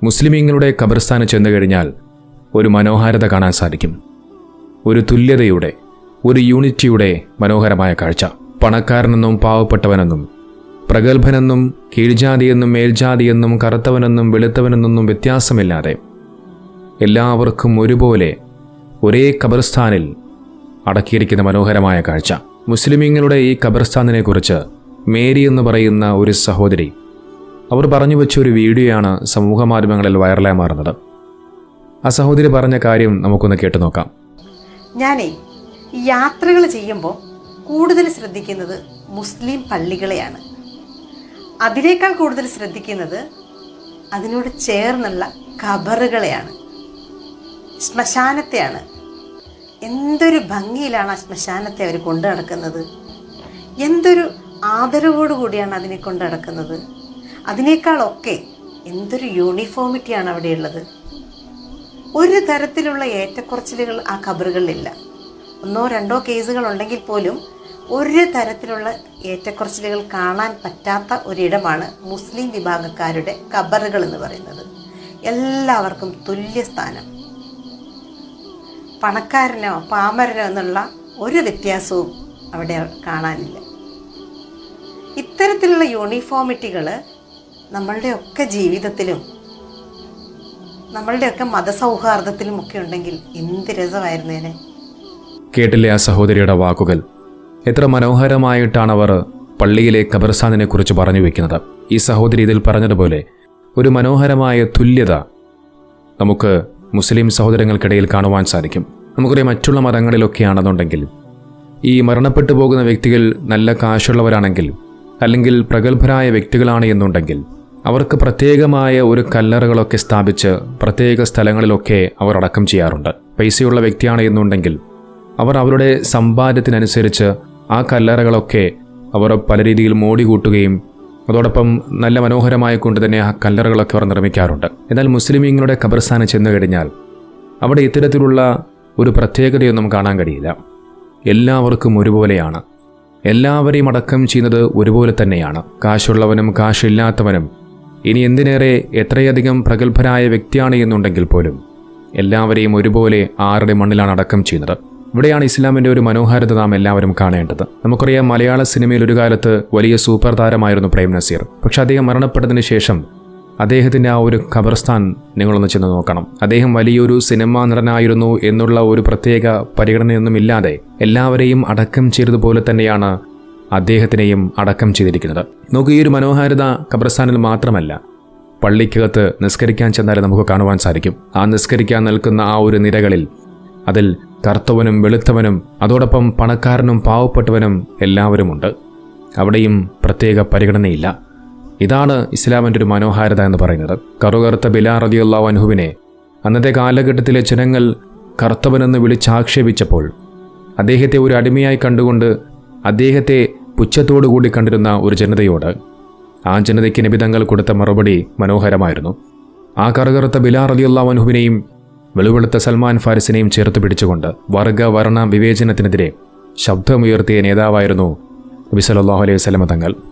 മുസ്ലിമീങ്ങളുടെ ഖബർസ്ഥാന് ചെന്നു കഴിഞ്ഞാൽ ഒരു മനോഹാരിത കാണാൻ സാധിക്കും. ഒരു തുല്യതയുടെ, ഒരു യൂണിറ്റിയുടെ മനോഹരമായ കാഴ്ച. പണക്കാരനെന്നും പാവപ്പെട്ടവനെന്നും, പ്രഗത്ഭനെന്നും കീഴ്ജാതിയെന്നും മേൽജാതിയെന്നും കറുത്തവനെന്നും വെളുത്തവനെന്നൊന്നും വ്യത്യാസമില്ലാതെ എല്ലാവർക്കും ഒരുപോലെ ഒരേ ഖബർസ്ഥാനിൽ അടക്കിയിരിക്കുന്ന മനോഹരമായ കാഴ്ച. മുസ്ലിമീങ്ങളുടെ ഈ ഖബർസ്ഥാനിനെക്കുറിച്ച് മേരി എന്ന് പറയുന്ന ഒരു സഹോദരി അവർ പറഞ്ഞു വെച്ച ഒരു വീഡിയോയാണ് സമൂഹ മാധ്യമങ്ങളിൽ വൈറലായി മാറുന്നത്. ആ സഹോദരി പറഞ്ഞ കാര്യം നമുക്കൊന്ന് കേട്ടു നോക്കാം. ഞാനേ യാത്രകൾ ചെയ്യുമ്പോൾ കൂടുതൽ ശ്രദ്ധിക്കുന്നത് മുസ്ലിം പള്ളികളെയാണ്. അതിനേക്കാൾ കൂടുതൽ ശ്രദ്ധിക്കുന്നത് അതിനോട് ചേർന്നുള്ള ഖബറുകളെയാണ്, ശ്മശാനത്തെയാണ്. എന്തൊരു ഭംഗിയിലാണ് ആ ശ്മശാനത്തെ അവർ കൊണ്ടു നടക്കുന്നത്, എന്തൊരു ആദരവോടുകൂടിയാണ് അതിനെ കൊണ്ടു നടക്കുന്നത്. അതിനേക്കാളൊക്കെ എന്തൊരു യൂണിഫോമിറ്റിയാണ് അവിടെയുള്ളത്. ഒരു തരത്തിലുള്ള ഏറ്റക്കുറച്ചിലുകൾ ആ ഖബറുകളിലില്ല. ഒന്നോ രണ്ടോ കേസുകൾ ഉണ്ടെങ്കിൽ പോലും ഒരു തരത്തിലുള്ള ഏറ്റക്കുറച്ചിലുകൾ കാണാൻ പറ്റാത്ത ഒരിടമാണ് മുസ്ലിം വിഭാഗക്കാരുടെ ഖബറുകൾ എന്ന് പറയുന്നത്. എല്ലാവർക്കും തുല്യ സ്ഥാനം. പണക്കാരനോ പാമരനോ എന്നുള്ള ഒരു വ്യത്യാസവും അവിടെ കാണാനില്ല. ഇത്തരത്തിലുള്ള യൂണിഫോമിറ്റികൾ നമ്മളുടെയൊക്കെ ജീവിതത്തിലും നമ്മളുടെയൊക്കെ മതസൗഹാർദ്ദത്തിലും ഒക്കെ ഉണ്ടെങ്കിൽ എന്ത് രസമായിരുന്നേനെ. കേട്ടില്ലേ ആ സഹോദരിയുടെ വാക്കുകൾ? എത്ര മനോഹരമായിട്ടാണ് അവർ പള്ളിയിലെ ഖബർസ്ഥാനിനെ കുറിച്ച് പറഞ്ഞു വെക്കുന്നത്. ഈ സഹോദരി ഇതിൽ പറഞ്ഞതുപോലെ ഒരു മനോഹരമായ തുല്യത നമുക്ക് മുസ്ലിം സഹോദരങ്ങൾക്കിടയിൽ കാണുവാൻ സാധിക്കും. നമുക്കറിയാം, മറ്റുള്ള മതങ്ങളിലൊക്കെയാണെന്നുണ്ടെങ്കിൽ ഈ മരണപ്പെട്ടു പോകുന്ന വ്യക്തികൾ നല്ല കാശുള്ളവരാണെങ്കിൽ അല്ലെങ്കിൽ പ്രഗത്ഭരായ വ്യക്തികളാണ് എന്നുണ്ടെങ്കിൽ അവർക്ക് പ്രത്യേകമായ ഒരു കല്ലറകളൊക്കെ സ്ഥാപിച്ച് പ്രത്യേക സ്ഥലങ്ങളിലൊക്കെ അവർ അടക്കം ചെയ്യാറുണ്ട്. പൈസയുള്ള വ്യക്തിയാണ് എന്നുണ്ടെങ്കിൽ അവർ അവരുടെ സമ്പാദ്യത്തിനനുസരിച്ച് ആ കല്ലറകളൊക്കെ അവർ പല രീതിയിൽ മോടി കൂട്ടുകയും അതോടൊപ്പം നല്ല മനോഹരമായി കൊണ്ട് തന്നെ ആ കല്ലറകളൊക്കെ അവർ നിർമ്മിക്കാറുണ്ട്. എന്നാൽ മുസ്ലിമീങ്ങളുടെ ഖബർസ്ഥാനം ചെന്നു കഴിഞ്ഞാൽ അവിടെ ഇത്തരത്തിലുള്ള ഒരു പ്രത്യേകതയൊന്നും കാണാൻ കഴിയില്ല. എല്ലാവർക്കും ഒരുപോലെയാണ്. എല്ലാവരെയും അടക്കം ചെയ്യുന്നത് ഒരുപോലെ തന്നെയാണ്. കാശുള്ളവനും കാശില്ലാത്തവനും, ഇനി എന്തിനേറെ എത്രയധികം പ്രഗത്ഭരായ വ്യക്തിയാണ് എന്നുണ്ടെങ്കിൽ പോലും എല്ലാവരെയും ഒരുപോലെ ആരുടെ മണ്ണിലാണ് അടക്കം ചെയ്യുന്നത്. ഇവിടെയാണ് ഇസ്ലാമിൻ്റെ ഒരു മനോഹാരിത നാം എല്ലാവരും കാണേണ്ടത്. നമുക്കറിയാം, മലയാള സിനിമയിൽ ഒരു കാലത്ത് വലിയ സൂപ്പർ താരമായിരുന്നു പ്രേം നസീർ. പക്ഷെ അദ്ദേഹം മരണപ്പെട്ടതിന് ശേഷം അദ്ദേഹത്തിൻ്റെ ആ ഒരു ഖബർസ്ഥാൻ നിങ്ങളൊന്ന് ചെന്ന് നോക്കണം. അദ്ദേഹം വലിയൊരു സിനിമാ നടനായിരുന്നു എന്നുള്ള ഒരു പ്രത്യേക പരിഗണനയൊന്നുമില്ലാതെ എല്ലാവരെയും അടക്കം ചെയ്തതുപോലെ തന്നെയാണ് അദ്ദേഹത്തിനെയും അടക്കം ചെയ്തിരിക്കുന്നത്. നോക്കൂ, ഈ ഒരു മനോഹാരിത ഖബർസ്ഥാനിൽ മാത്രമല്ല, പള്ളിക്കകത്ത് നിസ്കരിക്കാൻ ചെന്നാലും നമുക്ക് കാണുവാൻ സാധിക്കും. ആ നിസ്കരിക്കാൻ നിൽക്കുന്ന ആ ഒരു നിരകളിൽ അതിൽ കറുത്തവനും വെളുത്തവനും അതോടൊപ്പം പണക്കാരനും പാവപ്പെട്ടവനും എല്ലാവരുമുണ്ട്. അവിടെയും പ്രത്യേക പരിഗണനയില്ല. ഇതാണ് ഇസ്ലാമിൻ്റെ ഒരു മനോഹാരിത എന്ന് പറയുന്നത്. കറുകറുത്ത ബിലാൽ റളിയല്ലാഹു അൻഹുവിനെ അന്നത്തെ കാലഘട്ടത്തിലെ ജനങ്ങൾ കറുത്തവനെന്ന് വിളിച്ചാക്ഷേപിച്ചപ്പോൾ അദ്ദേഹത്തെ ഒരു അടിമയായി കണ്ടുകൊണ്ട് അദ്ദേഹത്തെ പുച്ഛത്തോടുകൂടി കണ്ടിരുന്ന ഒരു ജനതയോട് ആ ജനതയ്ക്ക് നബി തങ്ങൾ കൊടുത്ത മറുപടി മനോഹരമായിരുന്നു. ആ കറുകറുത്ത ബിലാൽ റളിയല്ലാഹു അൻഹുവിനെയും വെളുവെളുത്ത സൽമാൻ ഫാരിസിനെയും ചേർത്ത് പിടിച്ചുകൊണ്ട് വർഗ വർണ്ണ വിവേചനത്തിനെതിരെ ശബ്ദമുയർത്തിയ നേതാവായിരുന്നു നബി സല്ലല്ലാഹു അലൈഹി വസല്ലം തങ്ങൾ.